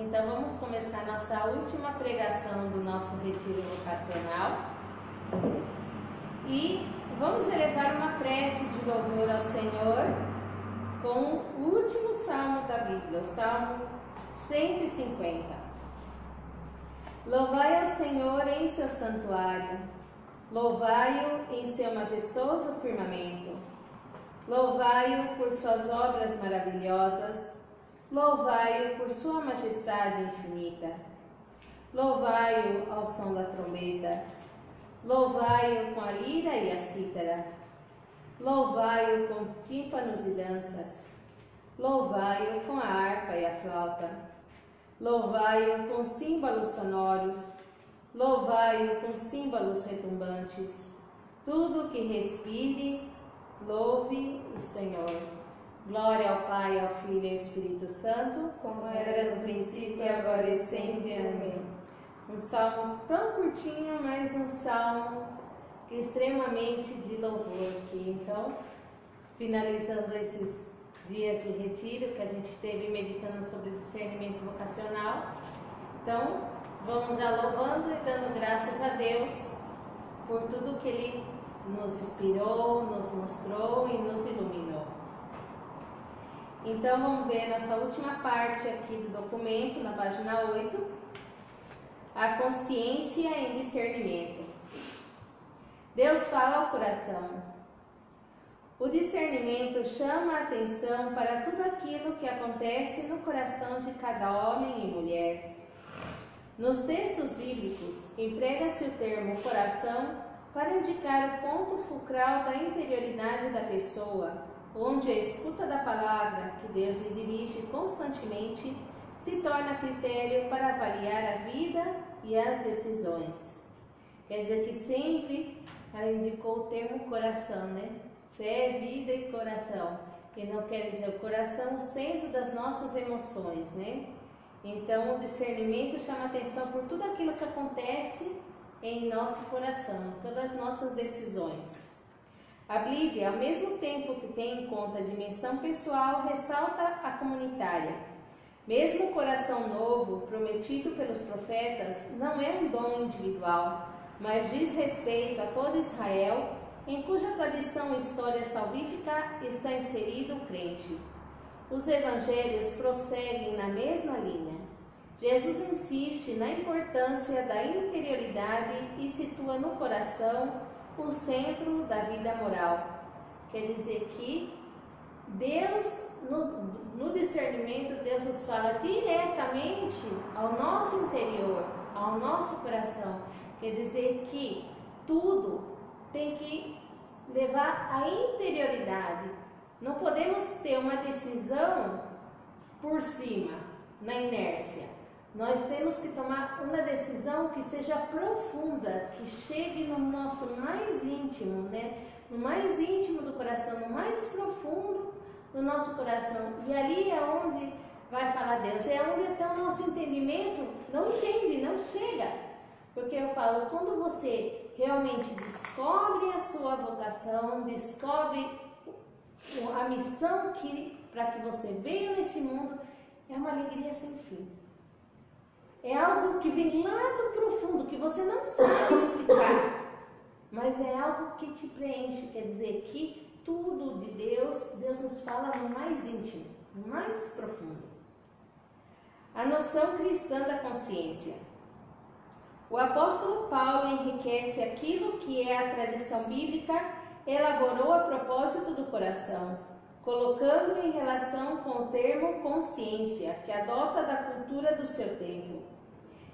Então vamos começar nossa última pregação do nosso retiro vocacional e vamos elevar uma prece de louvor ao Senhor com o último salmo da Bíblia, o Salmo 150. Louvai ao Senhor em seu santuário, louvai-o em seu majestoso firmamento, louvai-o por suas obras maravilhosas, louvai-o por sua majestade infinita, louvai-o ao som da trombeta, louvai-o com a lira e a cítara, louvai-o com tímpanos e danças, louvai-o com a harpa e a flauta, louvai-o com símbolos sonoros, louvai-o com símbolos retumbantes. Tudo que respire, louve o Senhor. Glória ao Pai, ao Filho e ao Espírito Santo, como era no princípio, agora e sempre. Amém. Um salmo tão curtinho, mas um salmo extremamente de louvor aqui. Então, finalizando esses dias de retiro que a gente teve meditando sobre discernimento vocacional, então vamos já louvando e dando graças a Deus por tudo que Ele nos inspirou, nos mostrou e nos iluminou. Então vamos ver a nossa última parte aqui do documento, na página 8, a consciência em discernimento. Deus fala ao coração. O discernimento chama a atenção para tudo aquilo que acontece no coração de cada homem e mulher. Nos textos bíblicos, emprega-se o termo coração para indicar o ponto fulcral da interioridade da pessoa, onde a escuta da palavra que Deus lhe dirige constantemente se torna critério para avaliar a vida e as decisões. Quer dizer que sempre ela indicou o termo coração, né? Fé, vida e coração. E não quer dizer o coração o centro das nossas emoções, né? Então o discernimento chama atenção por tudo aquilo que acontece em nosso coração, em todas as nossas decisões. A Bíblia, ao mesmo tempo que tem em conta a dimensão pessoal, ressalta a comunitária. Mesmo o coração novo, prometido pelos profetas, não é um dom individual, mas diz respeito a todo Israel, em cuja tradição e história salvífica está inserido o crente. Os evangelhos prosseguem na mesma linha. Jesus insiste na importância da interioridade e situa no coração o centro da vida moral. Quer dizer que Deus, no discernimento, Deus nos fala diretamente ao nosso interior, ao nosso coração. Quer dizer que tudo tem que levar à interioridade. Não podemos ter uma decisão por cima, na inércia. Nós temos que tomar uma decisão que seja profunda, que chegue no nosso mais íntimo, né? No mais íntimo do coração, no mais profundo do nosso coração. E ali é onde vai falar Deus, é onde até o nosso entendimento não entende, não chega. Porque eu falo, quando você realmente descobre a sua vocação, descobre a missão para que você veio nesse mundo, é uma alegria sem fim. É algo que vem lá do profundo, que você não sabe explicar, mas é algo que te preenche. Quer dizer que tudo de Deus, Deus nos fala no mais íntimo, no mais profundo. A noção cristã da consciência. O apóstolo Paulo enriquece aquilo que a tradição bíblica elaborou a propósito do coração, colocando em relação com o termo consciência, que adota da cultura do seu tempo.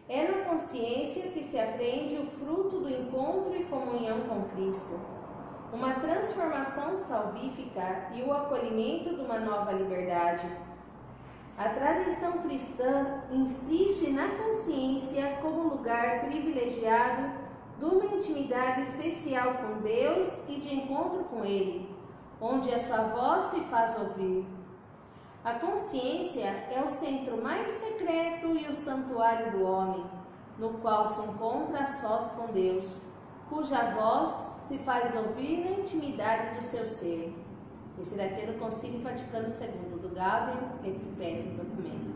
É na consciência que se aprende o fruto do encontro e comunhão com Cristo, uma transformação salvífica e o acolhimento de uma nova liberdade. A tradição cristã insiste na consciência como lugar privilegiado de uma intimidade especial com Deus e de encontro com Ele, onde a sua voz se faz ouvir. A consciência é o centro mais secreto e o santuário do homem, no qual se encontra a sós com Deus, cuja voz se faz ouvir na intimidade do seu ser. Esse daqui é do Concílio Vaticano II, do Gaudium et Spes, o documento.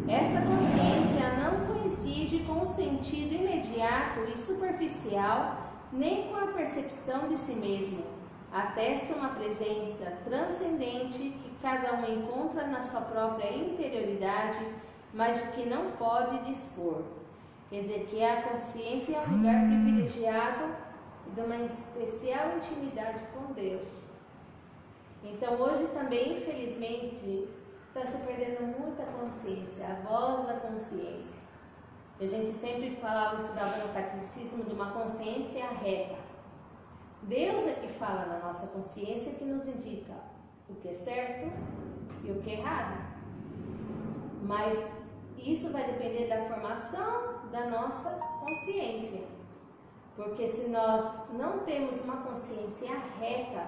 Esta consciência não coincide com o sentido imediato e superficial, nem com a percepção de si mesmo. Atesta uma presença transcendente que cada um encontra na sua própria interioridade, mas de que não pode dispor. Quer dizer que a consciência é um lugar privilegiado de uma especial intimidade com Deus. Então hoje também, infelizmente, está se perdendo muita consciência, a voz da consciência. A gente sempre falava, estudava no catecismo, de uma consciência reta. Deus é que fala na nossa consciência, que nos indica o que é certo e o que é errado. Mas isso vai depender da formação da nossa consciência. Porque se nós não temos uma consciência reta,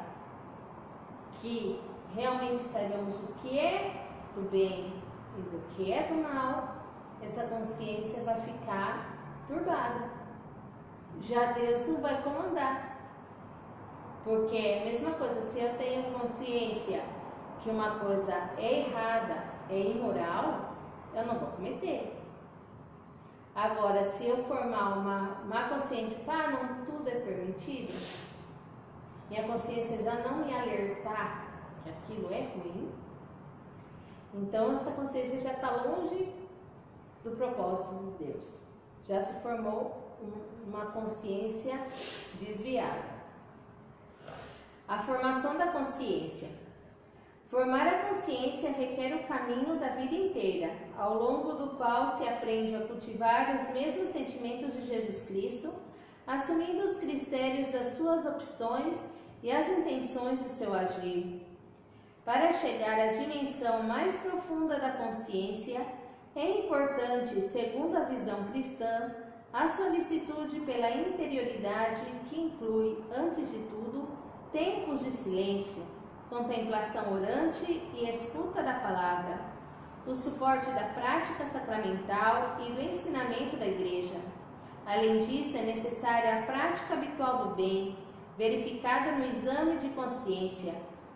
que realmente saibamos o que é do bem e do que é do mal, essa consciência vai ficar turbada. Já Deus não vai comandar. Porque é a mesma coisa, se eu tenho consciência que uma coisa é errada, é imoral, eu não vou cometer. Agora, se eu formar uma consciência, não, tudo é permitido, minha consciência já não me alertar que aquilo é ruim, então essa consciência já está longe do propósito de Deus. Já se formou uma consciência desviada. A formação da consciência. Formar a consciência requer o caminho da vida inteira, ao longo do qual se aprende a cultivar os mesmos sentimentos de Jesus Cristo, assumindo os critérios das suas opções e as intenções do seu agir. Para chegar à dimensão mais profunda da consciência, é importante, segundo a visão cristã, a solicitude pela interioridade, que inclui, antes de tudo, tempos de silêncio, contemplação orante e escuta da palavra, o suporte da prática sacramental e do ensinamento da Igreja. Além disso, é necessária a prática habitual do bem, verificada no exame de consciência,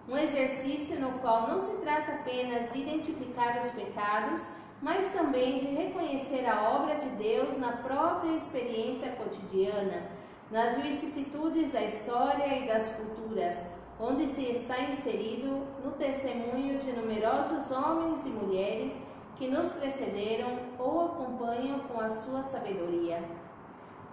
um exercício no qual não se trata apenas de identificar os pecados, mas também de reconhecer a obra de Deus na própria experiência cotidiana, nas vicissitudes da história e das culturas, onde se está inserido no testemunho de numerosos homens e mulheres que nos precederam ou acompanham com a sua sabedoria.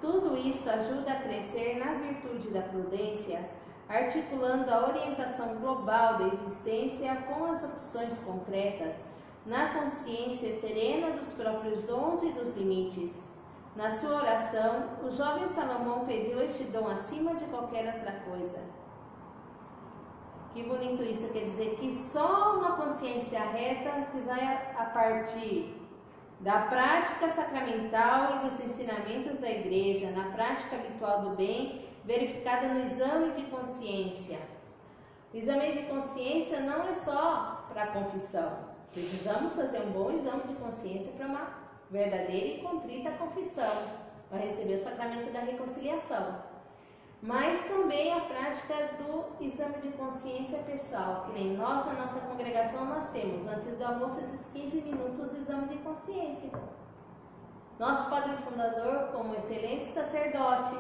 Tudo isto ajuda a crescer na virtude da prudência, articulando a orientação global da existência com as opções concretas, na consciência serena dos próprios dons e dos limites. Na sua oração, o jovem Salomão pediu este dom acima de qualquer outra coisa. Que bonito isso, quer dizer que só uma consciência reta se vai a partir da prática sacramental e dos ensinamentos da Igreja, na prática habitual do bem, verificada no exame de consciência. O exame de consciência não é só para a confissão. Precisamos fazer um bom exame de consciência para uma verdadeira e contrita confissão, para receber o sacramento da reconciliação. Mas também a prática do exame de consciência pessoal, que nem nós, na nossa congregação, nós temos, antes do almoço, esses 15 minutos de exame de consciência. Nosso Padre Fundador, como excelente sacerdote,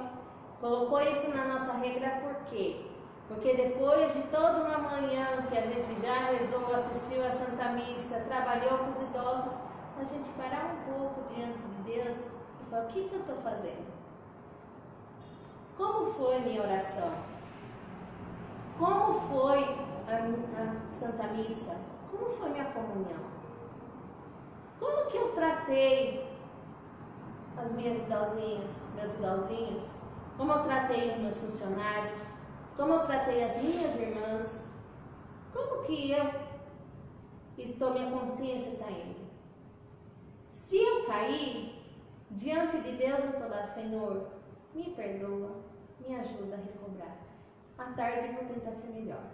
colocou isso na nossa regra por quê? Porque depois de toda uma manhã que a gente já rezou, assistiu a Santa Missa, trabalhou com os idosos, a gente parar um pouco diante de Deus e falar, o que eu estou fazendo? Como foi a minha oração? Como foi a Santa Missa? Como foi minha comunhão? Como que eu tratei as minhas idosinhas, meus idosinhos? Como eu tratei os meus funcionários? Como eu tratei as minhas irmãs? Como que minha consciência está indo? Se eu cair, diante de Deus eu vou lá, Senhor, me perdoa, me ajuda a recobrar. À tarde eu vou tentar ser melhor.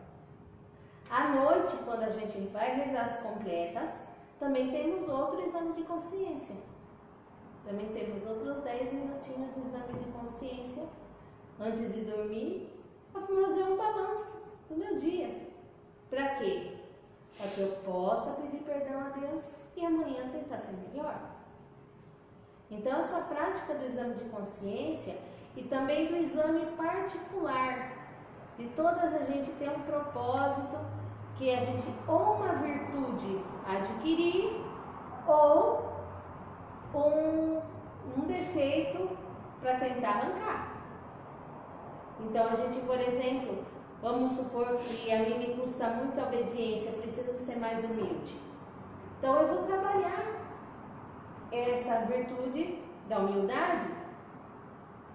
À noite, quando a gente vai rezar as completas, também temos outro exame de consciência. Também temos outros 10 minutinhos de exame de consciência antes de dormir, para fazer um balanço do meu dia. Para quê? Para que eu possa pedir perdão a Deus e amanhã tentar tentar ser melhor. Então, essa prática do exame de consciência e também do exame particular, de todas a gente ter um propósito, que a gente ou uma virtude adquirir ou um defeito para tentar arrancar. Então, a gente, por exemplo, vamos supor que a mim me custa muita obediência, eu preciso ser mais humilde. Então, eu vou trabalhar essa virtude da humildade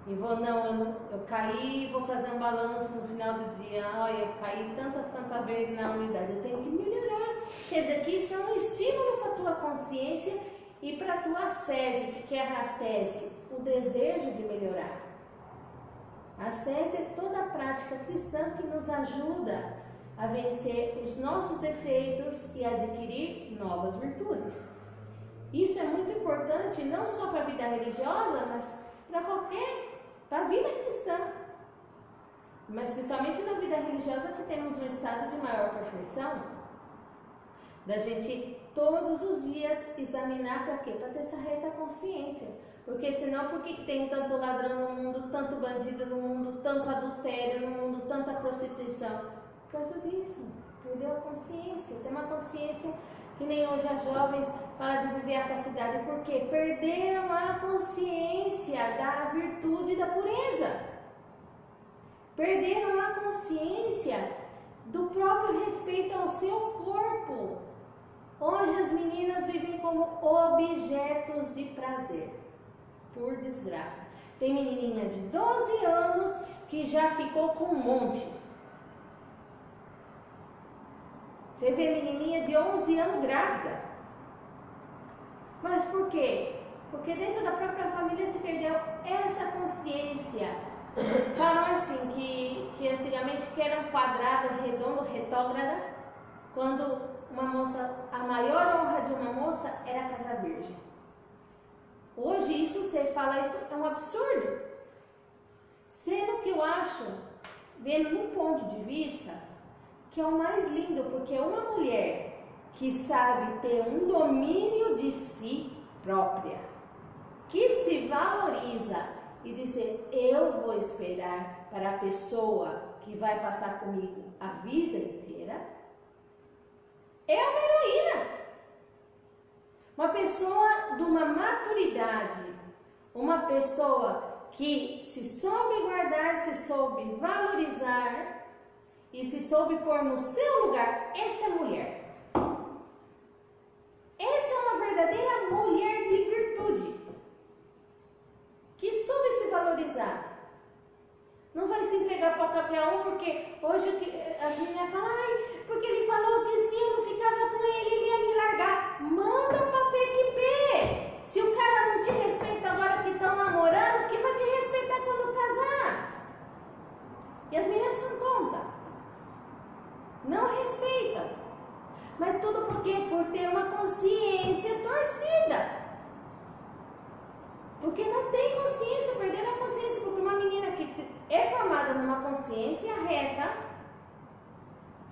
e eu caí, vou fazer um balanço no final do dia. Olha, eu caí tantas vezes na humildade, eu tenho que melhorar. Quer dizer, que isso é um estímulo para a tua consciência e para a tua ascese. O que é a ascese? O desejo de melhorar. A ascese é toda a prática cristã que nos ajuda a vencer os nossos defeitos e adquirir novas virtudes. Isso é muito importante não só para a vida religiosa, mas para a vida cristã. Mas principalmente na vida religiosa, que temos um estado de maior perfeição, da gente todos os dias examinar para quê? Para ter essa reta consciência. Porque senão, por que tem tanto ladrão no mundo, tanto bandido no mundo, tanto adultério no mundo, tanta prostituição? Por causa disso, perdeu a consciência. Tem uma consciência que nem hoje as jovens falam de viver a castidade, porque perderam a consciência da virtude e da pureza. Perderam a consciência do próprio respeito ao seu corpo. Hoje as meninas vivem como objetos de prazer, por desgraça. Tem menininha de 12 anos que já ficou com um monte. Você vê menininha de 11 anos grávida. Mas por quê? Porque dentro da própria família se perdeu essa consciência. Falam assim que antigamente que era um quadrado redondo, retrógrada, quando uma moça, a maior honra de uma moça era casar virgem. Hoje isso, você fala isso, é um absurdo. Sendo que eu acho, vendo num ponto de vista, que é o mais lindo, porque uma mulher que sabe ter um domínio de si própria, que se valoriza e dizer, eu vou esperar para a pessoa que vai passar comigo a vida inteira, é uma heroína. Uma pessoa de uma maturidade, uma pessoa que se soube guardar, se soube valorizar e se soube pôr no seu lugar, essa é mulher. Essa é uma verdadeira mulher de virtude, que soube se valorizar. Não vai se entregar para qualquer um, porque hoje as meninas falam, ai, porque ele falou que se eu não ficava com ele, ele ia me largar. Manda pra PQP. Se o cara não te respeita agora que estão namorando, que vai te respeitar quando casar? E as meninas são tontas. Não respeitam. Mas tudo por quê? Por ter uma consciência torcida. Porque não tem consciência, perderam a consciência. Porque uma menina que é formada numa consciência reta,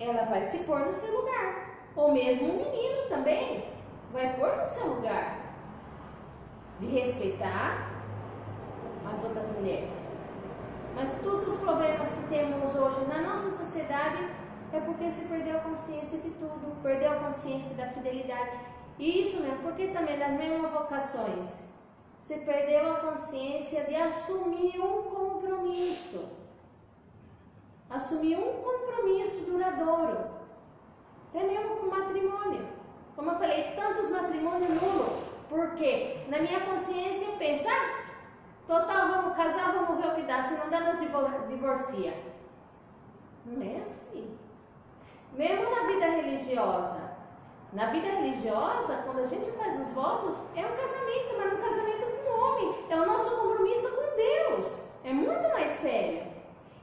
ela vai se pôr no seu lugar. Ou mesmo um menino também vai pôr no seu lugar de respeitar as outras mulheres. Mas todos os problemas que temos hoje na nossa sociedade é porque se perdeu a consciência de tudo, perdeu a consciência da fidelidade. E isso mesmo, porque também nas mesmas vocações se perdeu a consciência de assumir um compromisso. Assumir um compromisso duradouro. Até mesmo com matrimônio. Como eu falei, tantos matrimônios nulos. Porque na minha consciência eu penso, total, vamos casar, vamos ver o que dá. Se não dá, nós divorcia. Não é assim. Mesmo na vida religiosa. Na vida religiosa, quando a gente faz os votos, é um casamento, mas um casamento com o homem. É o nosso compromisso com Deus. É muito mais sério.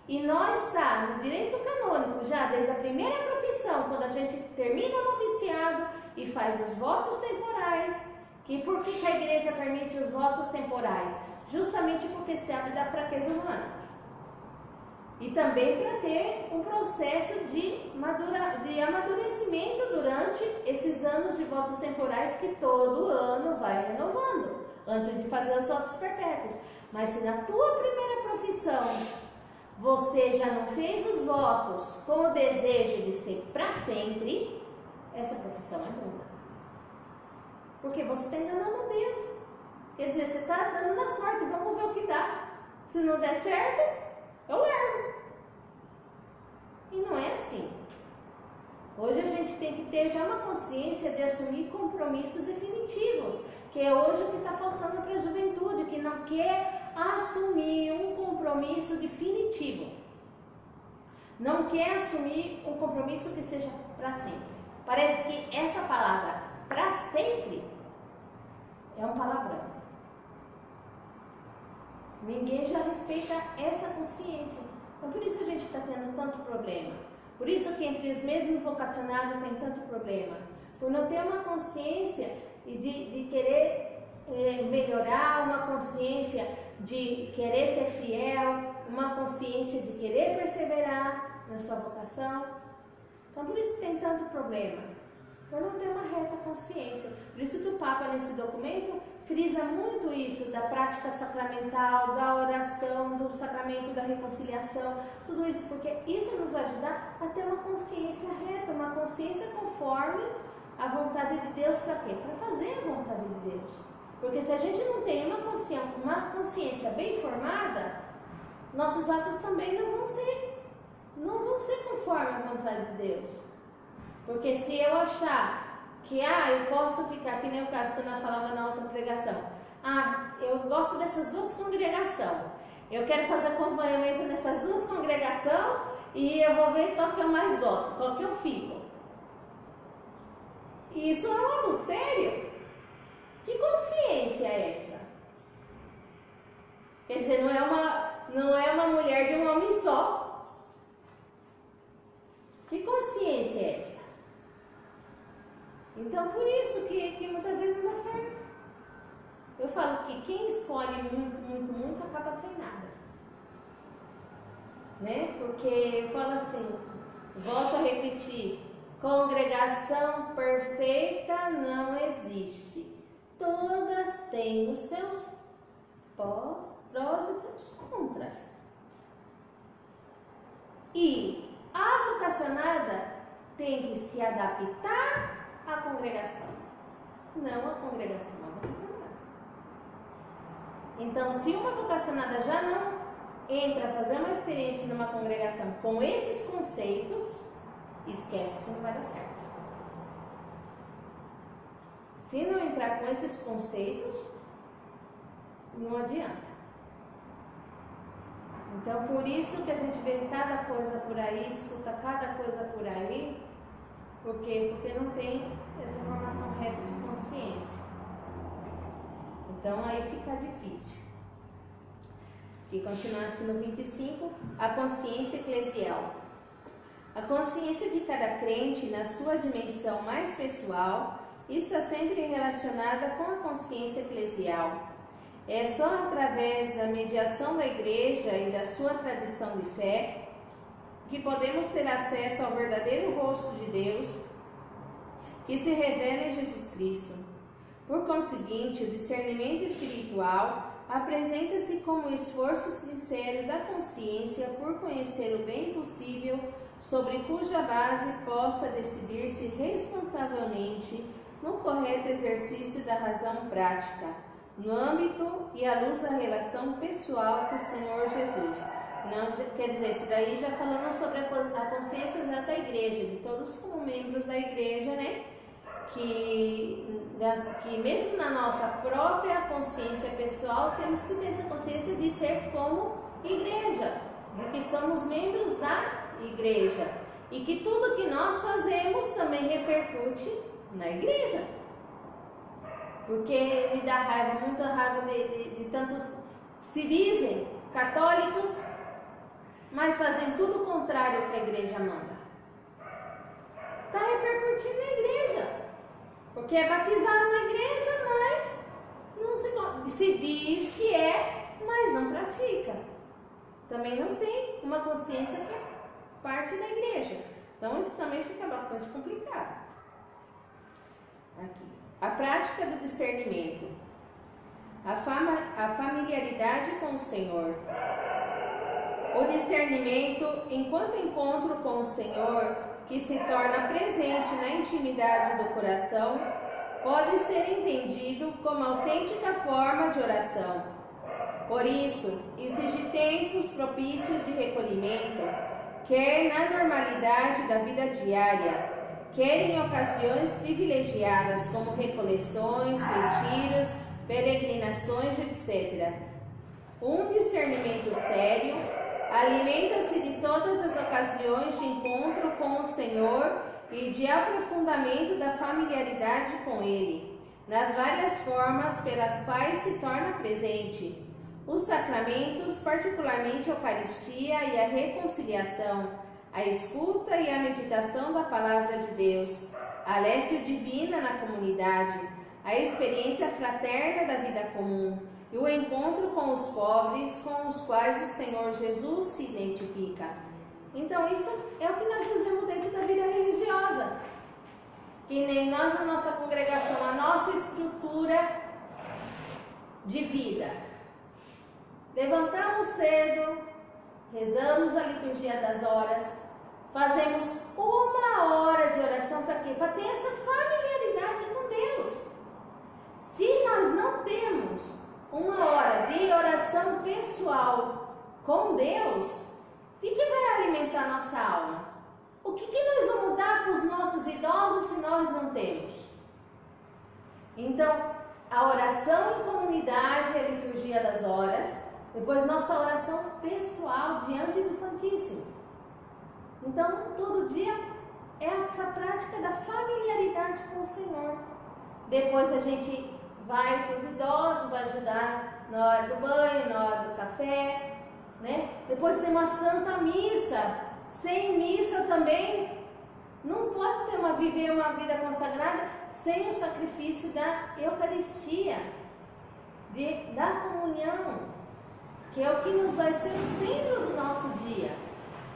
E nós está no direito canônico já desde a primeira profissão, quando a gente termina o noviciado e faz os votos temporais. Que por que a igreja permite os votos temporais? Justamente porque se abre da fraqueza humana. E também para ter um processo de amadurecimento durante esses anos de votos temporais que todo ano vai renovando, antes de fazer os votos perpétuos. Mas se na tua primeira profissão você já não fez os votos com o desejo de ser para sempre, essa profissão é nula. Porque você está enganando Deus. Quer dizer, você está dando na sorte, vamos ver o que dá. Se não der certo, eu largo. E não é assim. Hoje a gente tem que ter já uma consciência de assumir compromissos definitivos, que é hoje o que está faltando para a juventude, que não quer assumir um compromisso definitivo. Não quer assumir um compromisso que seja para sempre. Parece que essa palavra, para sempre, é um palavrão. Ninguém já respeita essa consciência. Então por isso a gente está tendo tanto problema. Por isso que entre os mesmos vocacionados tem tanto problema. Por não ter uma consciência de querer melhorar, uma consciência de querer ser fiel, uma consciência de querer perseverar na sua vocação. Então por isso tem tanto problema. Por não ter uma reta consciência. Por isso que o Papa nesse documento frisa muito isso da prática sacramental, da oração, do sacramento da reconciliação, tudo isso, porque isso nos ajuda a ter uma consciência reta, uma consciência conforme a vontade de Deus. Para quê? Para fazer a vontade de Deus. Porque se a gente não tem uma consciência bem formada, nossos atos também não vão ser conforme a vontade de Deus. Porque se eu achar que eu posso ficar, que nem o caso que eu falava na outra pregação, eu gosto dessas duas congregações, eu quero fazer acompanhamento nessas duas congregações e eu vou ver qual que eu mais gosto, qual que eu fico. Isso é um adultério? Que consciência é essa? Quer dizer, não é uma mulher de um homem só. Que consciência é essa? Então, por isso que muitas vezes não dá certo. Eu falo que quem escolhe muito, acaba sem nada. Né? Porque eu falo assim, volto a repetir, congregação perfeita não existe. Todas têm os seus prós e seus contras. E a vocacionada tem que se adaptar à congregação, não a congregação, a vocacionada. Então, se uma vocacionada já não entra a fazer uma experiência numa congregação com esses conceitos, esquece que não vai dar certo. Se não entrar com esses conceitos, não adianta. Então, por isso que a gente vê cada coisa por aí, escuta cada coisa por aí. Por quê? Porque não tem essa formação reta de consciência. Então aí fica difícil. E continuando aqui no 25, a consciência eclesial. A consciência de cada crente, na sua dimensão mais pessoal, está sempre relacionada com a consciência eclesial. É só através da mediação da Igreja e da sua tradição de fé que podemos ter acesso ao verdadeiro rosto de Deus que se revela em Jesus Cristo. Por conseguinte, o discernimento espiritual apresenta-se como o esforço sincero da consciência por conhecer o bem possível sobre cuja base possa decidir-se responsavelmente no correto exercício da razão prática, no âmbito e à luz da relação pessoal com o Senhor Jesus. Não, quer dizer, isso daí já falando sobre a consciência da igreja, de todos como membros da igreja, né? Que mesmo na nossa própria consciência pessoal, temos que ter essa consciência de ser como igreja, de que somos membros da igreja e que tudo que nós fazemos também repercute na igreja. Porque me dá raiva, muita raiva de tantos se dizem católicos, mas fazem tudo o contrário que a igreja manda. Está repercutindo na igreja. Porque é batizado na igreja, mas não se diz que é, mas não pratica. também não tem uma consciência que é parte da igreja. Então isso também fica bastante complicado. Aqui. A prática do discernimento. A familiaridade com o Senhor. O discernimento, enquanto encontro com o Senhor, que se torna presente na intimidade do coração, pode ser entendido como autêntica forma de oração. Por isso, exige tempos propícios de recolhimento, quer na normalidade da vida diária, quer em ocasiões privilegiadas como recoleções, retiros, peregrinações, etc. Um discernimento sério alimenta-se de todas as ocasiões de encontro com o Senhor e de aprofundamento da familiaridade com Ele, nas várias formas pelas quais se torna presente. Os sacramentos, particularmente a Eucaristia e a reconciliação, a escuta e a meditação da Palavra de Deus, a lécio divina na comunidade, a experiência fraterna da vida comum e o encontro com os pobres com os quais o Senhor Jesus se identifica. Então isso é o que nós fazemos dentro da vida religiosa. Que nem nós na nossa congregação, a nossa estrutura de vida. Levantamos cedo, rezamos a liturgia das horas, fazemos 1 hora de oração para quê? Para ter essa familiaridade com Deus. Se nós não temos 1 hora de oração pessoal com Deus, o que vai alimentar a nossa alma? O que nós vamos dar para os nossos idosos se nós não temos? Então, a oração em comunidade é a liturgia das horas, depois nossa oração pessoal diante do Santíssimo. Então, todo dia é essa prática da familiaridade com o Senhor. Depois a gente vai com os idosos, vai ajudar na hora do banho, na hora do café, né? Depois tem uma Santa Missa. Sem missa também não pode viver uma vida consagrada sem o sacrifício da Eucaristia, da comunhão, que é o que nos vai ser o centro do nosso dia.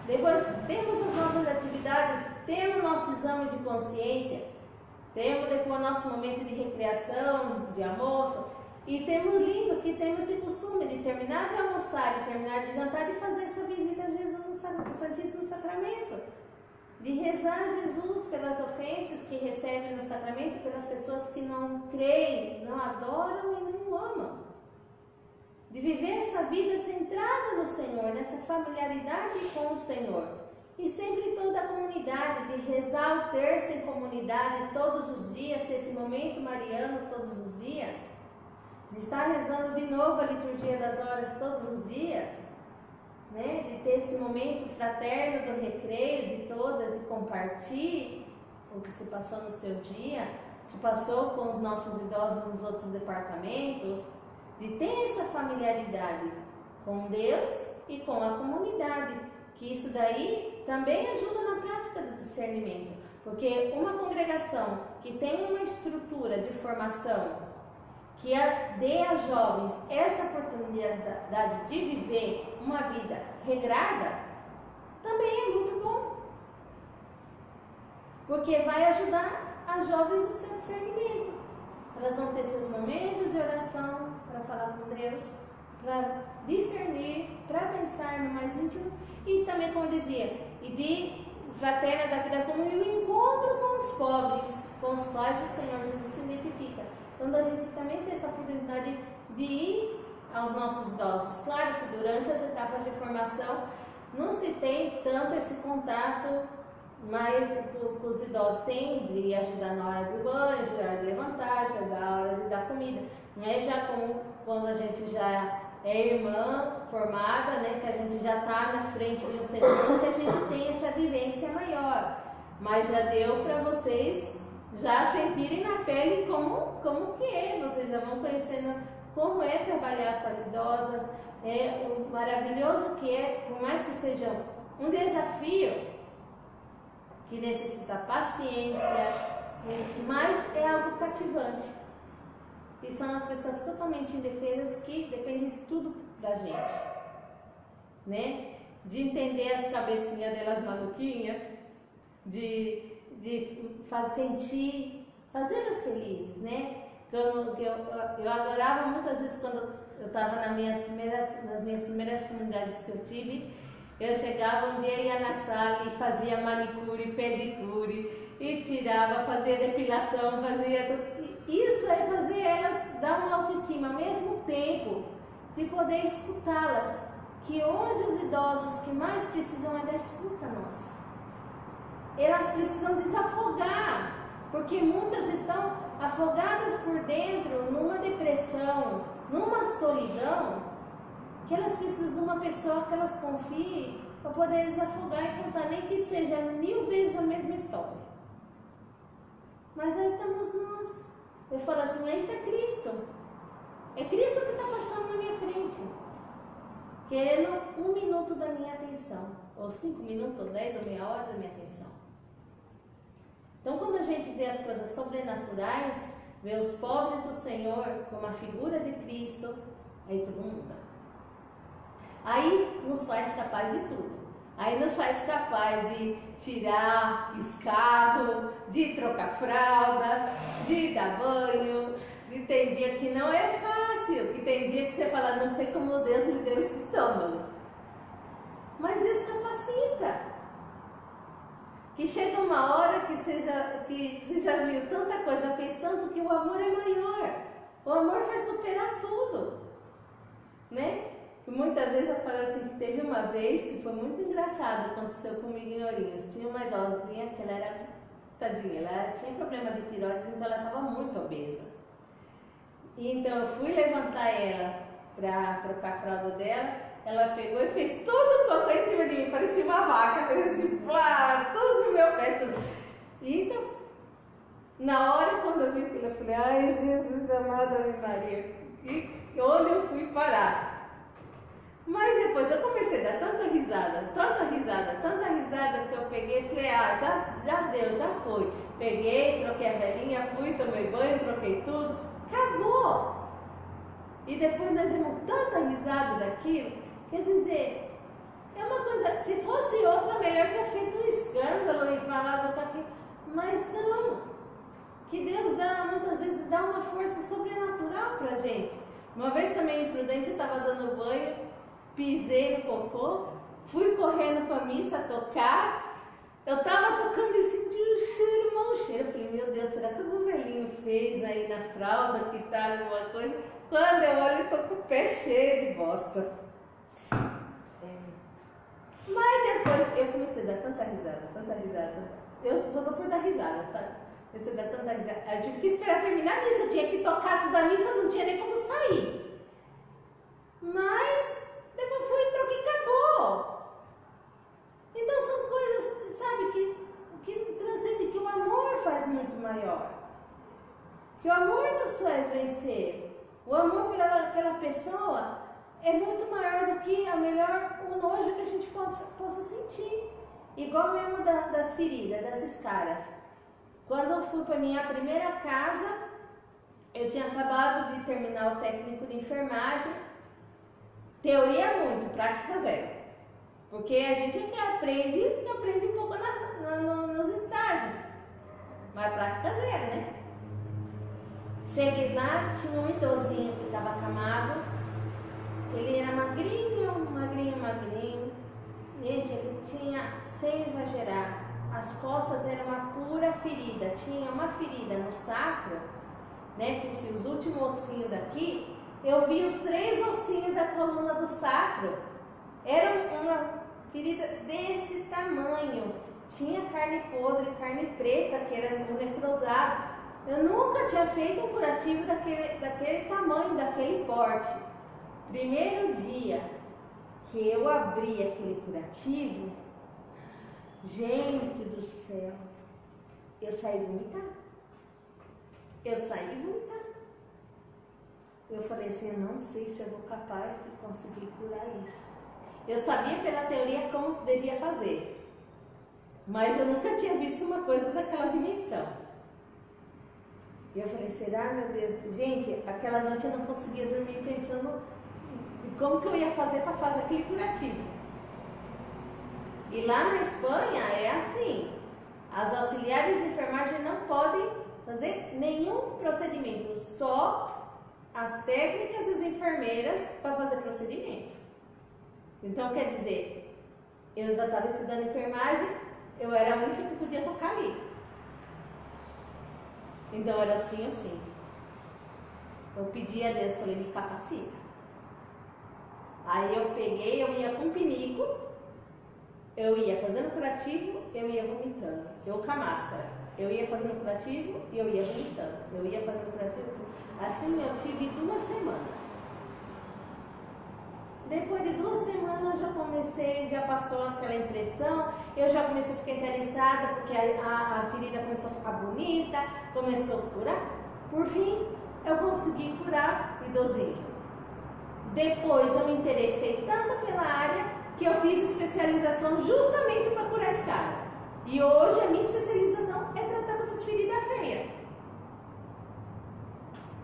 Depois temos as nossas atividades, temos o nosso exame de consciência, temos depois o nosso momento de recreação, de almoço, e temos lindo que temos esse costume de terminar de almoçar e terminar de jantar e fazer essa visita a Jesus no Santíssimo Sacramento, de rezar a Jesus pelas ofensas que recebe no sacramento, pelas pessoas que não creem, não adoram e não o amam. De viver essa vida centrada no Senhor, nessa familiaridade com o Senhor. E sempre toda a comunidade, de rezar o terço em comunidade todos os dias, ter esse momento mariano todos os dias, de estar rezando de novo a liturgia das horas todos os dias, né? De ter esse momento fraterno do recreio, de todas, de compartilhar o que se passou no seu dia, que passou com os nossos idosos nos outros departamentos, de ter essa familiaridade com Deus e com a comunidade, que isso daí também ajuda na prática do discernimento, porque uma congregação que tem uma estrutura de formação que dê a jovens essa oportunidade de viver uma vida regrada, também é muito bom, porque vai ajudar as jovens no seu discernimento. Elas vão ter seus momentos de oração para falar com Deus, para discernir, para pensar no mais íntimo e também, como eu dizia, e de fraterna da vida comum e o encontro com os pobres, com os quais o Senhor Jesus se identifica. Então, a gente também tem essa oportunidade de ir aos nossos idosos. Claro que durante as etapas de formação não se tem tanto esse contato mais com os idosos, tem de ajudar na hora do banho, ajudar de levantar, ajudar na hora de dar comida. Não é já como quando a gente já é irmã formada, né, que a gente já está na frente de um ser humano, que a gente tem essa vivência maior. Mas já deu para vocês já sentirem na pele como que é, vocês já vão conhecendo como é trabalhar com as idosas, o maravilhoso que é, por mais que seja um desafio, que necessita paciência, mas é algo cativante. E são as pessoas totalmente indefesas que dependem de tudo da gente. né? De entender as cabecinhas delas maluquinhas, de fazê-las felizes, né? Eu adorava muitas vezes quando eu estava nas minhas primeiras comunidades que eu tive, eu chegava um dia, ia na sala e fazia manicure, pedicure, e tirava, fazia depilação, fazia tudo. Isso aí fazia elas dar uma autoestima, ao mesmo tempo de poder escutá-las, que hoje os idosos que mais precisam é da escuta nossa. Elas precisam desafogar, porque muitas estão afogadas por dentro numa depressão, numa solidão, que elas precisam de uma pessoa que elas confiem para poder desafogar e contar, nem que seja 1000 vezes a mesma história. Mas aí estamos nós. Eu falo assim, aí está Cristo. É Cristo que está passando na minha frente, querendo 1 minuto da minha atenção, ou 5 minutos, ou 10, ou meia hora da minha atenção. Então, quando a gente vê as coisas sobrenaturais, vê os pobres do Senhor como a figura de Cristo, aí tudo muda. Aí nos faz capaz de tudo. Aí nos faz capaz de tirar escarro, de trocar fralda, de dar banho, de tem dia que não é fácil, que tem dia que você fala, não sei como Deus me deu esse estômago. Mas Deus capacita. Que chega uma hora que você já viu tanta coisa, já fez tanto, que o amor é maior. O amor faz superar tudo, né? Que muitas vezes eu falo assim, que teve uma vez que foi muito engraçado, aconteceu comigo em Ourinhos. Tinha uma idosinha que ela era, tadinha, ela tinha problema de tireoides, então ela estava muito obesa. E então eu fui levantar ela para trocar a fralda dela, ela pegou e fez tudo, colocou em cima de mim, parecia uma vaca, fez assim, plá, tudo no meu pé, tudo. E então, na hora quando eu vi aquilo, eu falei, ai Jesus amado, Ave Maria, e onde eu fui parar? Mas depois eu comecei a dar tanta risada, que eu peguei e falei, já deu, já foi. Peguei, troquei a velhinha, fui, tomei banho, troquei tudo, acabou. E depois nós demos tanta risada daquilo, quer dizer, é uma coisa, se fosse outra, melhor tinha feito um escândalo e falado com aquilo, mas não, que Deus dá, muitas vezes dá uma força sobrenatural pra gente. Uma vez também imprudente, eu estava dando banho, pisei no cocô, fui correndo para a missa tocar, eu estava tocando e senti um mau cheiro, eu falei, meu Deus, será que algum velhinho fez aí na fralda, que tá alguma coisa? Quando eu olho, eu tô com o pé cheio de bosta. Mas depois eu comecei a dar tanta risada, eu só dou por dar risada, sabe? Comecei a dar tanta risada, eu tive que esperar terminar a missa, eu tinha que tocar tudo a missa, não tinha nem como sair. Mas depois fui, troquei e acabou. Então são coisas, sabe, que transcende, que o amor faz muito maior. Que o amor nos faz vencer. O amor por aquela pessoa é muito maior do que o nojo que a gente possa sentir. Igual mesmo das feridas, das escaras. Quando eu fui para minha primeira casa, eu tinha acabado de terminar o técnico de enfermagem. Teoria muito, prática zero. Porque a gente aprende um pouco nos estágios. Mas prática zero, né? Cheguei lá, tinha um idosinho que estava acamado. Ele era magrinho. Gente, ele tinha, sem exagerar, as costas eram uma pura ferida. Tinha uma ferida no sacro, né? Que se os últimos ossinhos daqui, eu vi os 3 ossinhos da coluna do sacro. Era uma ferida desse tamanho. Tinha carne podre, carne preta, que era um necrosado. Eu nunca tinha feito um curativo daquele tamanho, daquele porte. Primeiro dia que eu abri aquele curativo, gente do céu, eu saí vomitando. Eu falei assim, eu não sei se eu vou capaz de conseguir curar isso. Eu sabia pela teoria como devia fazer, mas eu nunca tinha visto uma coisa daquela dimensão. E eu falei, será, meu Deus? Gente, aquela noite eu não conseguia dormir pensando em como que eu ia fazer para fazer aquele curativo. E lá na Espanha é assim, as auxiliares de enfermagem não podem fazer nenhum procedimento, só as técnicas e as enfermeiras para fazer procedimento. Então quer dizer, eu já estava estudando enfermagem, eu era a única que podia tocar ali. Então era assim. Eu pedi a Deus, falei, me capacita. Aí eu peguei, eu ia com pinico, eu ia fazendo curativo, eu ia vomitando. Eu com a máscara, eu ia fazendo curativo e eu ia vomitando. Eu ia fazendo curativo. Assim eu tive 2 semanas. Depois de 2 semanas já passou aquela impressão, eu já comecei a ficar interessada, porque a ferida começou a ficar bonita, começou a curar. Por fim, eu consegui curar o idosinho. Depois eu me interessei tanto pela área que eu fiz especialização justamente para curar esse cara. E hoje a minha especialização é tratar essas feridas feias.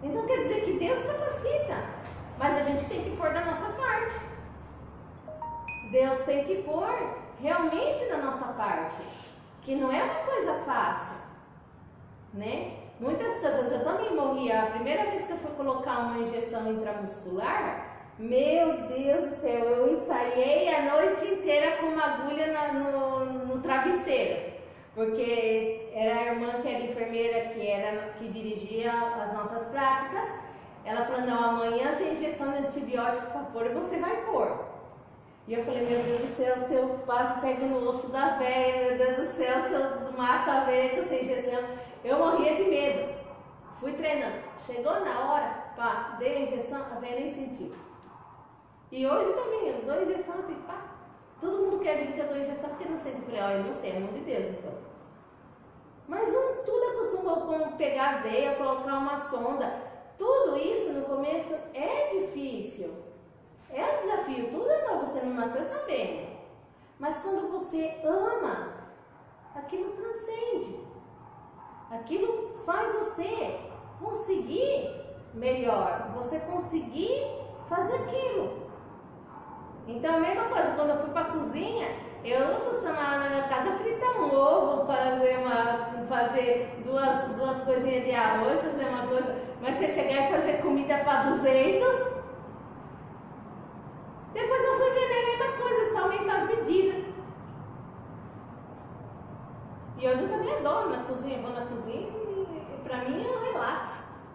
Então quer dizer que Deus capacita, mas a gente tem que pôr da nossa parte. Deus tem que pôr realmente da nossa parte, que não é uma coisa fácil, né? Muitas coisas, eu também morri. A primeira vez que eu fui colocar uma injeção intramuscular, meu Deus do céu, eu ensaiei a noite inteira com uma agulha no travesseiro, porque era a irmã que era enfermeira, que dirigia as nossas práticas. Ela falou, não, amanhã tem injeção de antibiótico para pôr e você vai pôr. E eu falei, meu Deus do céu, se eu pego no osso da véia, meu Deus do céu, se eu mato a véia com essa injeção. Eu morria de medo. Fui treinando. Chegou na hora, pá, dei a injeção, a véia nem sentiu. E hoje também, eu dou injeção assim, pá. Todo mundo quer vir que eu dou injeção porque não sente. Eu falei, ó, eu não sei, é mão de Deus então. Mas tudo acostuma com pegar a veia, colocar uma sonda. Tudo isso no começo é difícil. É um desafio, tudo é novo, você não nasceu sabendo. Mas quando você ama, aquilo transcende. Aquilo faz você conseguir melhor, você conseguir fazer aquilo. Então a mesma coisa, quando eu fui para a cozinha, eu não costumava na minha casa fritar um ovo, fazer duas coisinhas de arroz, fazer uma coisa, mas você chegar e fazer comida para 200, depois eu fui ver a mesma coisa, só aumentar as medidas. E hoje eu também adoro na cozinha, vou na cozinha e pra mim é um relax.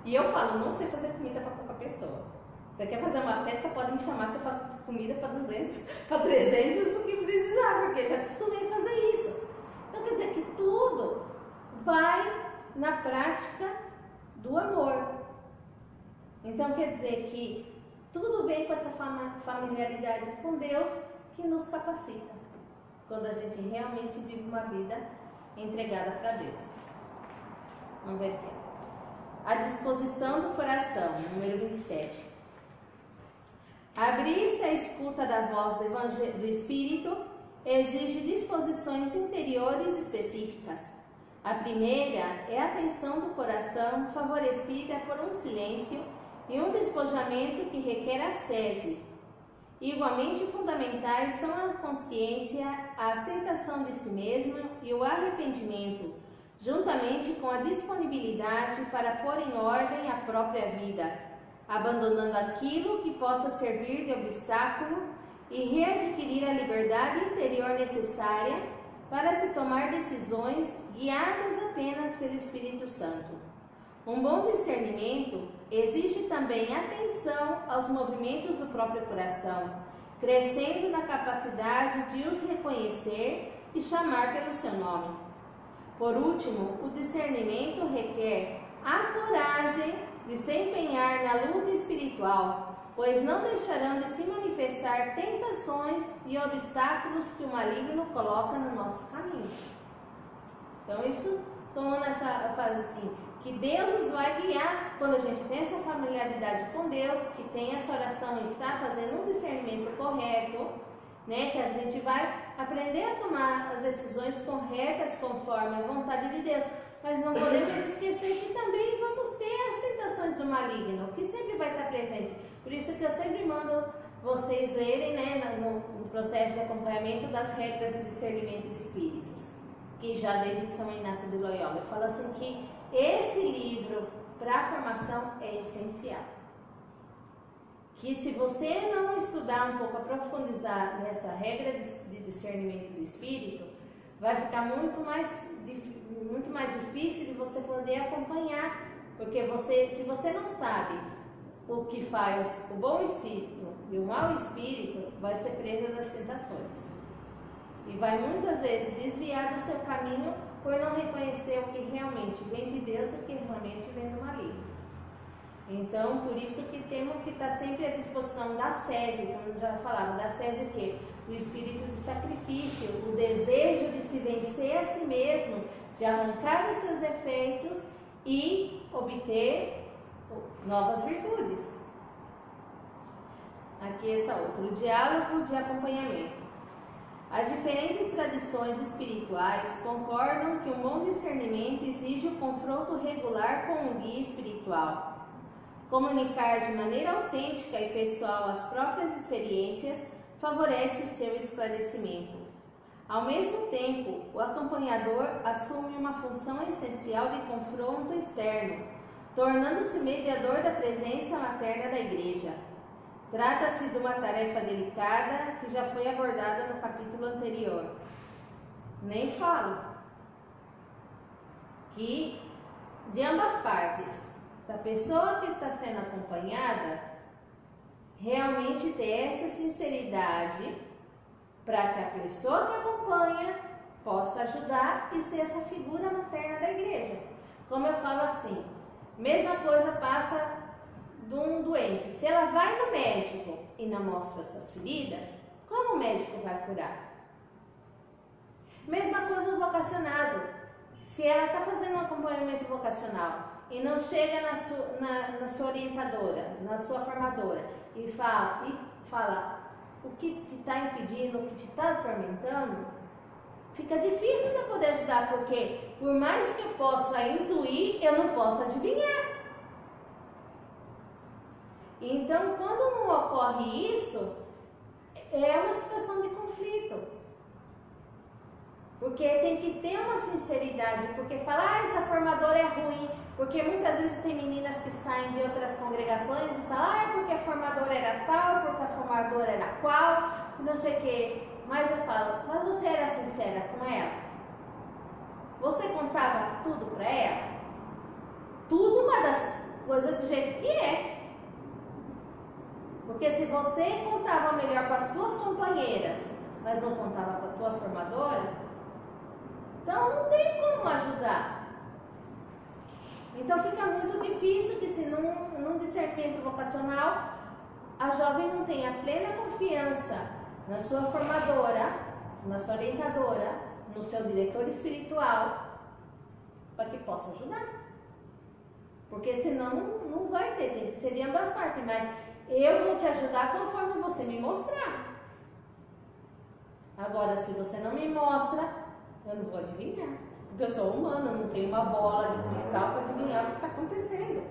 E eu falo, não sei fazer comida para pouca pessoa. Você quer fazer uma festa, pode me chamar que eu faço comida para 200, para 300, do que precisar, porque eu já acostumei a fazer isso. Então quer dizer que tudo vai na prática do amor. Então quer dizer que tudo vem com essa familiaridade com Deus que nos capacita, quando a gente realmente vive uma vida entregada para Deus. Vamos ver aqui. A disposição do coração, número 27. Abrir-se à escuta da voz do Espírito exige disposições interiores específicas. A primeira é a atenção do coração, favorecida por um silêncio e um despojamento que requer ascese. Igualmente fundamentais são a consciência, a aceitação de si mesmo e o arrependimento, juntamente com a disponibilidade para pôr em ordem a própria vida, abandonando aquilo que possa servir de obstáculo e readquirir a liberdade interior necessária para se tomar decisões guiadas apenas pelo Espírito Santo. Um bom discernimento exige também atenção aos movimentos do próprio coração, crescendo na capacidade de os reconhecer e chamar pelo seu nome. Por último, o discernimento requer a coragem de se empenhar na luta espiritual, pois não deixarão de se manifestar tentações e obstáculos que o maligno coloca no nosso caminho. Então isso, como nessa fase assim, que Deus nos vai guiar quando a gente tem essa familiaridade com Deus, que tem essa oração e está fazendo um discernimento correto, né? Que a gente vai aprender a tomar as decisões corretas conforme a vontade de Deus. Mas não podemos esquecer que também vamos ter as tentações do maligno, que sempre vai estar presente. Por isso que eu sempre mando vocês lerem, né, no processo de acompanhamento das regras de discernimento de espíritos, que já desde São Inácio de Loyola. Eu falo assim que esse livro para a formação é essencial. Que se você não estudar um pouco, aprofundizar nessa regra de discernimento do espírito, vai ficar muito mais difícil de você poder acompanhar, porque se você não sabe o que faz o bom espírito e o mau espírito, vai ser presa das tentações e vai muitas vezes desviar do seu caminho por não reconhecer o que realmente vem de Deus e o que realmente vem do maligno. Então, por isso que temos que estar sempre à disposição da sese, como já falava, da sese o quê? O espírito de sacrifício, o desejo de se vencer a si mesmo, de arrancar os seus defeitos e obter novas virtudes. Aqui essa outra, o diálogo de acompanhamento. As diferentes tradições espirituais concordam que um bom discernimento exige o confronto regular com um guia espiritual. Comunicar de maneira autêntica e pessoal as próprias experiências favorece o seu esclarecimento. Ao mesmo tempo, o acompanhador assume uma função essencial de confronto externo, tornando-se mediador da presença materna da Igreja. Trata-se de uma tarefa delicada que já foi abordada no capítulo anterior. Nem falo que de ambas partes, da pessoa que está sendo acompanhada, realmente ter essa sinceridade para que a pessoa que acompanha possa ajudar e ser essa figura materna da Igreja. Como eu falo assim, mesma coisa passa de um doente. Se ela vai no médico e não mostra essas feridas, como o médico vai curar? Mesma coisa no vocacionado. Se ela está fazendo um acompanhamento vocacional e não chega na sua orientadora, na sua formadora, e fala o que te está impedindo, o que te está atormentando, fica difícil de poder ajudar, porque por mais que eu possa intuir, eu não posso adivinhar. Então, quando não ocorre isso, é uma situação de conflito. Porque tem que ter uma sinceridade, porque falar, essa formadora é ruim, porque muitas vezes tem meninas que saem de outras congregações e falam, porque a formadora era tal, porque a formadora era qual, não sei o quê. Mas eu falo, mas você era sincera com ela? Você contava tudo para ela? Tudo, mas das coisas do jeito que é. Porque se você contava melhor para as tuas companheiras, mas não contava para a tua formadora, então não tem como ajudar. Então fica muito difícil que se num discernimento vocacional a jovem não tenha plena confiança na sua formadora, na sua orientadora, no seu diretor espiritual, para que possa ajudar. Porque senão não vai ter, tem que ser de ambas partes, mas eu vou te ajudar conforme você me mostrar. Agora, se você não me mostra, eu não vou adivinhar. Porque eu sou humana, eu não tenho uma bola de cristal para adivinhar o que está acontecendo.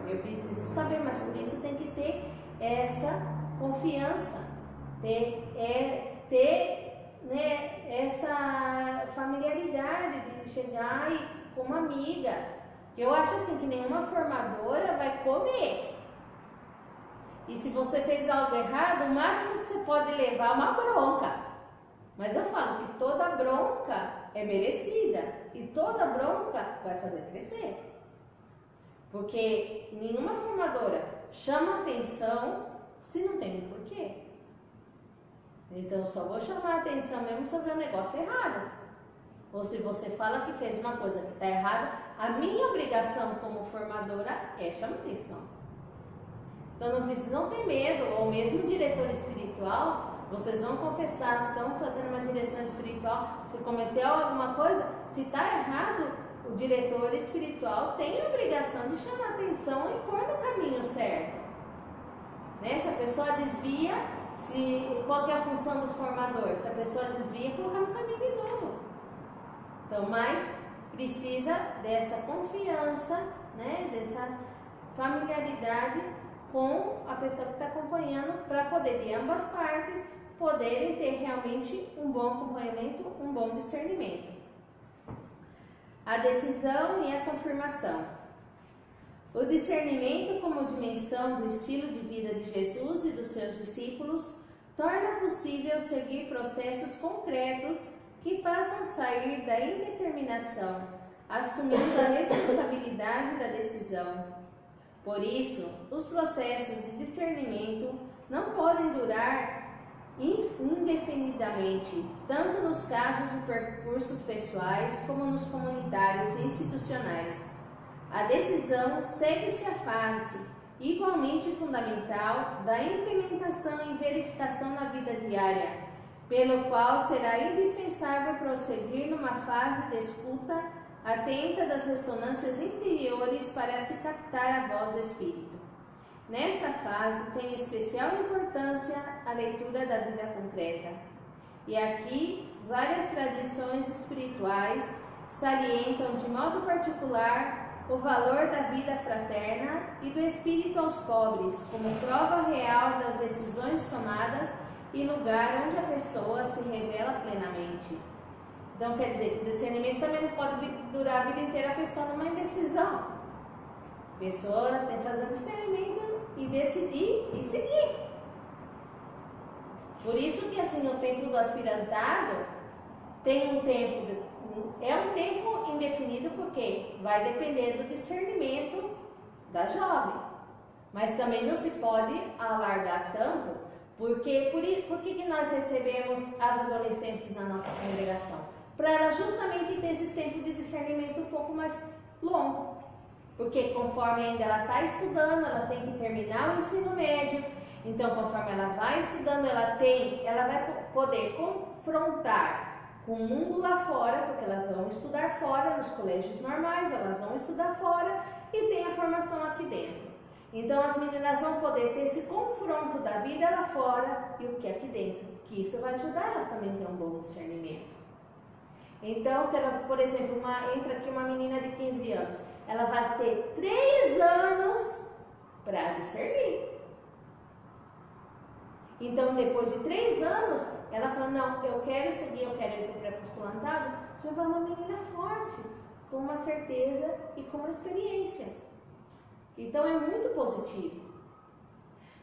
Eu preciso saber, mas por isso tem que ter essa confiança, ter essa familiaridade de chegar como amiga. Eu acho assim que nenhuma formadora vai comer. E se você fez algo errado, o máximo que você pode levar é uma bronca. Mas eu falo que toda bronca é merecida e toda bronca vai fazer crescer. Porque nenhuma formadora chama atenção se não tem um porquê. Então eu só vou chamar atenção mesmo sobre um negócio errado. Ou se você fala que fez uma coisa que está errada, a minha obrigação como formadora é chamar atenção. Então não precisam ter medo, ou mesmo diretor espiritual, vocês vão confessar, estão fazendo uma direção espiritual, se cometeu alguma coisa, se está errado, o diretor espiritual tem a obrigação de chamar atenção e pôr no caminho certo. Né? Se a pessoa desvia, qual que é a função do formador? Se a pessoa desvia, colocar no caminho de novo. Então, mas precisa dessa confiança, né? Dessa familiaridade com a pessoa que está acompanhando, para poder de ambas partes poderem ter realmente um bom acompanhamento, um bom discernimento. A decisão e a confirmação. O discernimento como dimensão do estilo de vida de Jesus e dos seus discípulos torna possível seguir processos concretos que façam sair da indeterminação, assumindo a responsabilidade da decisão. Por isso, os processos de discernimento não podem durar indefinidamente, tanto nos casos de percursos pessoais como nos comunitários e institucionais. A decisão segue-se a fase igualmente fundamental da implementação e verificação na vida diária, pelo qual será indispensável prosseguir numa fase de escuta atenta das ressonâncias interiores para se captar a voz do Espírito. Nesta fase tem especial importância a leitura da vida concreta. E aqui várias tradições espirituais salientam de modo particular o valor da vida fraterna e do espírito aos pobres como prova real das decisões tomadas e lugar onde a pessoa se revela plenamente. Então, quer dizer, o discernimento também não pode durar a vida inteira a pessoa numa indecisão. A pessoa tem que fazer discernimento e decidir e seguir. Por isso que assim, no tempo do aspirantado, tem um tempo, é um tempo indefinido, porque vai depender do discernimento da jovem. Mas também não se pode alargar tanto, porque por que nós recebemos as adolescentes na nossa congregação? Para ela justamente ter esse tempo de discernimento um pouco mais longo. Porque conforme ainda ela está estudando, ela tem que terminar o ensino médio. Então, conforme ela vai estudando, ela vai poder confrontar com o mundo lá fora, porque elas vão estudar fora, nos colégios normais, elas vão estudar fora e tem a formação aqui dentro. Então, as meninas vão poder ter esse confronto da vida lá fora e o que é aqui dentro, que isso vai ajudar elas também a ter um bom discernimento. Então, se ela, por exemplo, entra aqui uma menina de 15 anos, ela vai ter 3 anos para discernir. Então, depois de 3 anos, ela fala, não, eu quero seguir, eu quero ir para o pré-postulantado, já vai uma menina forte, com uma certeza e com uma experiência. Então, é muito positivo.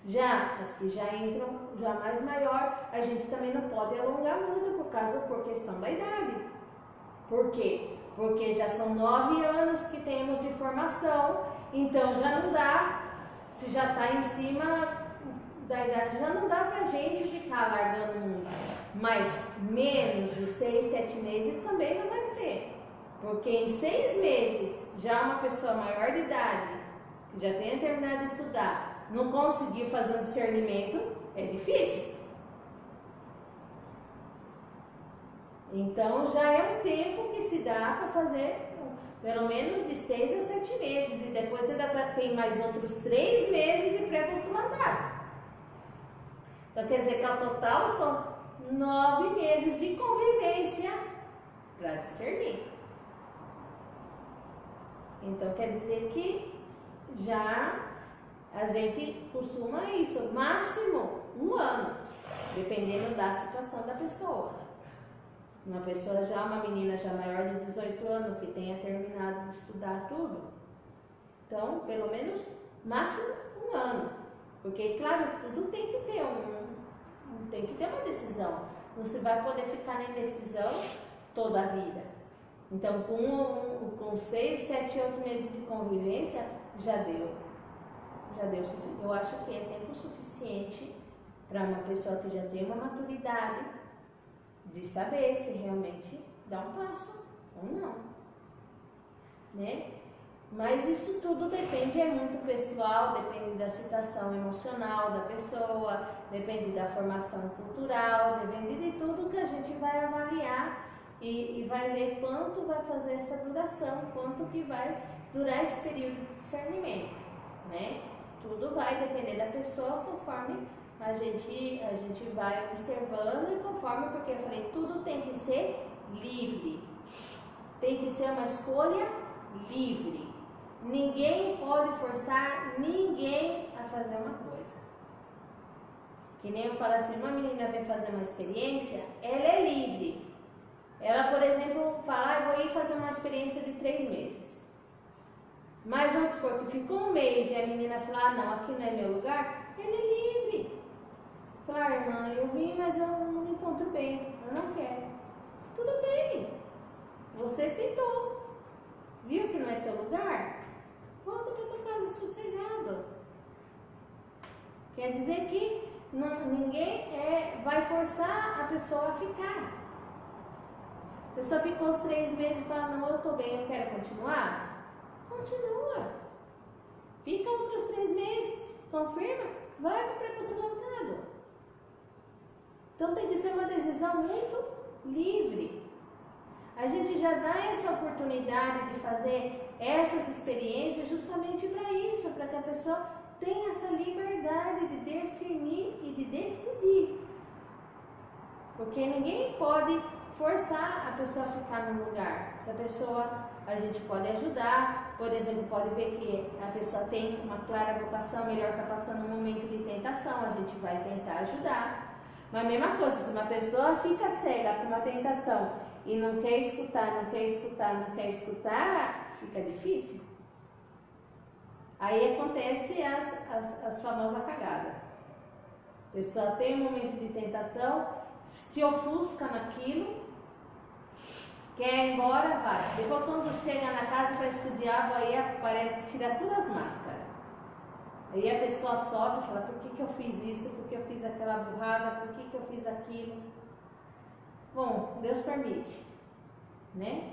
Já as que já entram, já mais maior, a gente também não pode alongar muito por questão da idade. Por quê? Porque já são 9 anos que temos de formação, então já não dá, se já está em cima da idade, já não dá para a gente ficar largando muito. Mas menos de 6, 7 meses também não vai ser. Porque em 6 meses, já uma pessoa maior de idade, que já tenha terminado de estudar, não conseguir fazer um discernimento, é difícil. Então, já é um tempo que se dá para fazer pelo menos de 6 a 7 meses. E depois ainda tem mais outros 3 meses de pré-postulantado. Então, quer dizer que ao total são 9 meses de convivência para discernir. Então, quer dizer que já a gente costuma isso, máximo 1 ano, dependendo da situação da pessoa. Uma pessoa já, uma menina já maior de 18 anos, que tenha terminado de estudar tudo. Então, pelo menos, máximo 1 ano. Porque, claro, tudo tem que ter uma decisão. Não se vai poder ficar na indecisão toda a vida. Então, com 6, 7, 8 meses de convivência, já deu. Eu acho que é tempo suficiente para uma pessoa que já tem uma maturidade de saber se realmente dá um passo ou não, né? Mas isso tudo depende, é muito pessoal, depende da situação emocional da pessoa, depende da formação cultural, depende de tudo que a gente vai avaliar e vai ver quanto vai fazer essa duração, quanto que vai durar esse período de discernimento, né? Tudo vai depender da pessoa conforme a gente vai observando e conforme, porque eu falei, tudo tem que ser livre, tem que ser uma escolha livre. Ninguém pode pode forçar ninguém a fazer uma coisa. Que nem eu falo assim, uma menina vem fazer uma experiência, ela é livre. Ela, por exemplo, fala, eu vou ir fazer uma experiência de 3 meses. Mas vamos supor que ficou 1 mês e a menina fala, não, aqui não é meu lugar, ela é livre. Fala, irmã, eu vim, mas eu não me encontro bem, eu não quero. Tudo bem, você tentou, viu que não é seu lugar? Volta para tua casa sossegado. Quer dizer que ninguém vai forçar a pessoa a ficar. A pessoa ficou uns 3 meses e fala, não, eu estou bem, eu quero continuar. Continua. Fica outros 3 meses, confirma, vai para o pré-consulatado. Então tem que ser uma decisão muito livre. A gente já dá essa oportunidade de fazer essas experiências justamente para isso, para que a pessoa tenha essa liberdade de discernir e de decidir. Porque ninguém pode forçar a pessoa a ficar no lugar. Se a pessoa, a gente pode ajudar, por exemplo, pode ver que a pessoa tem uma clara vocação, melhor está passando um momento de tentação, a gente vai tentar ajudar. Mas a mesma coisa, se uma pessoa fica cega com uma tentação e não quer escutar, não quer escutar, não quer escutar, fica difícil. Aí acontece as famosas cagadas. A pessoa tem um momento de tentação, se ofusca naquilo, quer ir embora, vai. Depois quando chega na casa para estudar, aí aparece, tira todas as máscaras. Aí a pessoa sofre e fala, por que eu fiz isso, por que eu fiz aquela burrada, por que eu fiz aquilo. Bom, Deus permite, né?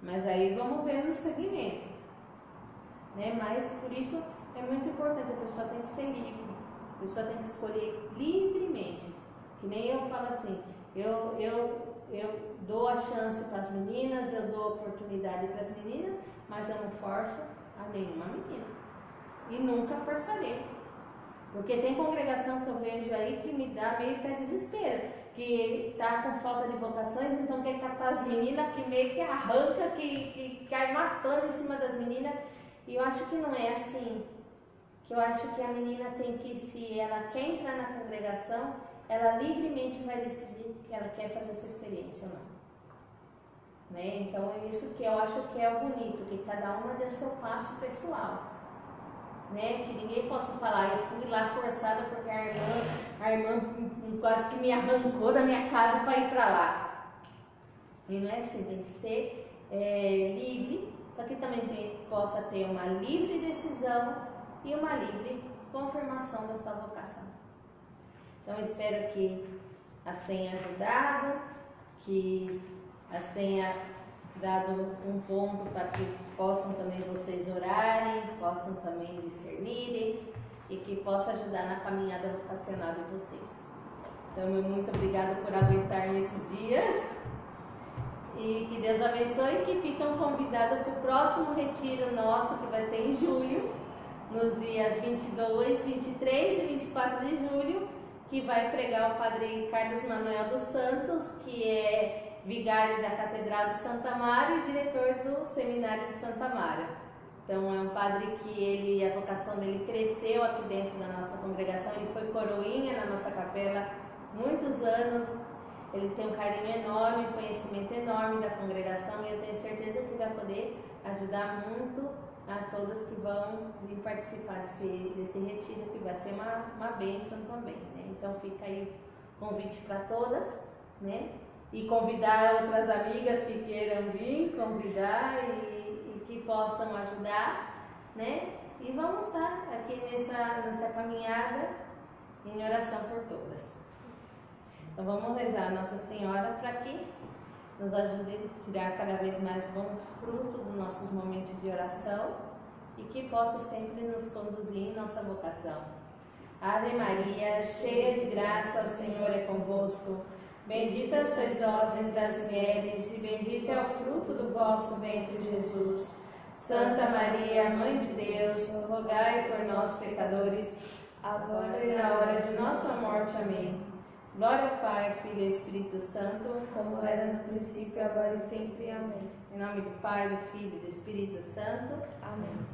Mas aí vamos ver no segmento, né? Mas por isso é muito importante, a pessoa tem que ser livre, a pessoa tem que escolher livremente. Que nem eu falo assim, eu dou a chance para as meninas, eu dou a oportunidade para as meninas, mas eu não forço a nenhuma menina. E nunca forçarei. Porque tem congregação que eu vejo aí que me dá meio até desespero. Que está com falta de vocações, então quer catar as meninas, que meio que arranca, que cai matando em cima das meninas. E eu acho que não é assim. Que eu acho que a menina tem que, se ela quer entrar na congregação, ela livremente vai decidir que ela quer fazer essa experiência ou não. Né? Então é isso que eu acho que é o bonito, que cada uma dê o seu passo pessoal. Né? Que ninguém possa falar, eu fui lá forçada porque a irmã quase que me arrancou da minha casa para ir para lá. E não é assim, tem que ser livre, para que também possa ter uma livre decisão e uma livre confirmação da sua vocação. Então espero que as tenha ajudado, que as tenha dado um ponto para que possam também vocês orarem, possam também discernirem e que possa ajudar na caminhada vocacional de vocês. Então, muito obrigada por aguentar nesses dias e que Deus abençoe e que ficam convidados para o próximo retiro nosso, que vai ser em julho, nos dias 22, 23 e 24 de julho, que vai pregar o Padre Carlos Manuel dos Santos, que é vigário da Catedral de Santa Amaro e diretor do Seminário de Santa Amaro. Então é um padre que a vocação dele cresceu aqui dentro da nossa congregação, ele foi coroinha na nossa capela muitos anos, ele tem um carinho enorme, um conhecimento enorme da congregação e eu tenho certeza que vai poder ajudar muito a todas que vão vir participar desse retiro, que vai ser uma bênção também, né? Então fica aí o convite para todas, né? E convidar outras amigas que queiram vir, convidar e que possam ajudar, né? E vamos estar aqui nessa caminhada em oração por todas. Então vamos rezar a Nossa Senhora para que nos ajude a tirar cada vez mais bom fruto dos nossos momentos de oração e que possa sempre nos conduzir em nossa vocação. Ave Maria, cheia de graça, o Senhor é convosco. Bendita sois vós entre as mulheres, e bendito é o fruto do vosso ventre, Jesus. Santa Maria, Mãe de Deus, rogai por nós, pecadores, agora e na hora de nossa morte. Amém. Glória ao Pai, Filho e Espírito Santo, como era no princípio, agora e sempre. Amém. Em nome do Pai, do Filho e do Espírito Santo. Amém.